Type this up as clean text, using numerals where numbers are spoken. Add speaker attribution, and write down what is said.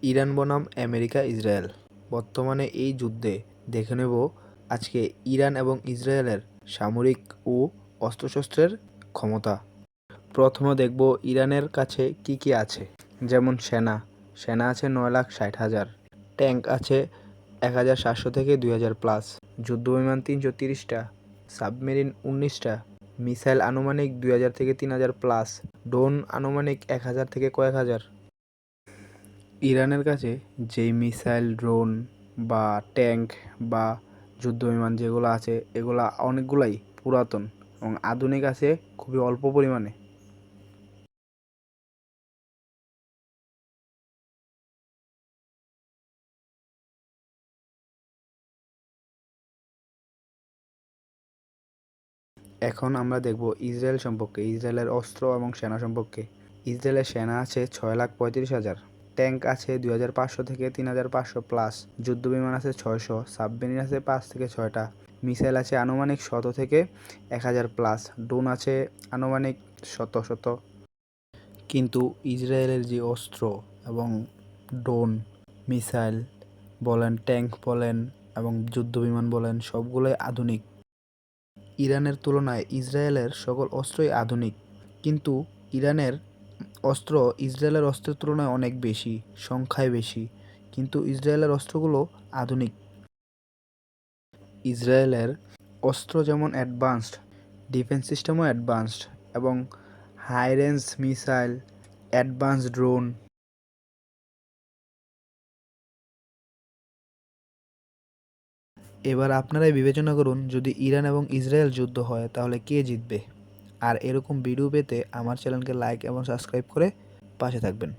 Speaker 1: Iran বনাম America Israel. বর্তমানে এই যুদ্ধে দেখে নেব আজকে ইরান এবং ইসরায়েলের সামরিক ও অস্ত্রশস্ত্রের ক্ষমতা। প্রথমে দেখব ইরানের কাছে কি কি আছে, যেমন সেনা আছে 9,60,000, ট্যাঙ্ক আছে 1,700 থেকে 2,000 প্লাস, যুদ্ধবিমান 330টা, সাবমেরিন 19টা, মিসাইল আনুমানিক 2,000 থেকে 3,000 প্লাস, ড্রোন আনুমানিক 1,000 থেকে কয়েক হাজার। ইরানের কাছে যেই মিসাইল, ড্রোন বা ট্যাঙ্ক বা যুদ্ধবিমান যেগুলো আছে এগুলা অনেকগুলাই পুরাতন এবং আধুনিক আছে খুবই অল্প পরিমাণে। এখন আমরা দেখব ইসরায়েল সম্পর্কে, ইসরায়েলের অস্ত্র এবং সেনা সম্পর্কে। ইসরায়েলের সেনা আছে 6,35,000, ট্যাঙ্ক আছে 2,500 থেকে 3,500 প্লাস, যুদ্ধবিমান আছে 600, সাবমেরিন আছে 5 থেকে 6টা, মিসাইল আছে আনুমানিক 100 থেকে 1,000 প্লাস, ড্রোন আছে আনুমানিক শত। কিন্তু ইসরায়েলের যে অস্ত্র এবং ড্রোন, মিসাইল বলেন, ট্যাঙ্ক বলেন এবং যুদ্ধবিমান বলেন সবগুলোই আধুনিক। ইরানের তুলনায় ইসরায়েলের সকল অস্ত্রই আধুনিক, কিন্তু ইরানের অস্ত্র ইসরায়েলের অস্ত্রের তুলনায় অনেক বেশি, সংখ্যায় বেশি, কিন্তু ইসরায়েলের অস্ত্রগুলো আধুনিক। ইসরায়েলের অস্ত্র যেমন অ্যাডভান্সড, ডিফেন্স সিস্টেমও অ্যাডভান্সড এবং high range missile, advance drone. এবার আপনারাই বিবেচনা করুন, যদি ইরান এবং ইসরায়েল যুদ্ধ হয় তাহলে কে জিতবে। আর এরকম ভিডিও পেতে আমার চ্যানেলকে লাইক এবং সাবস্ক্রাইব করে পাশে থাকবেন।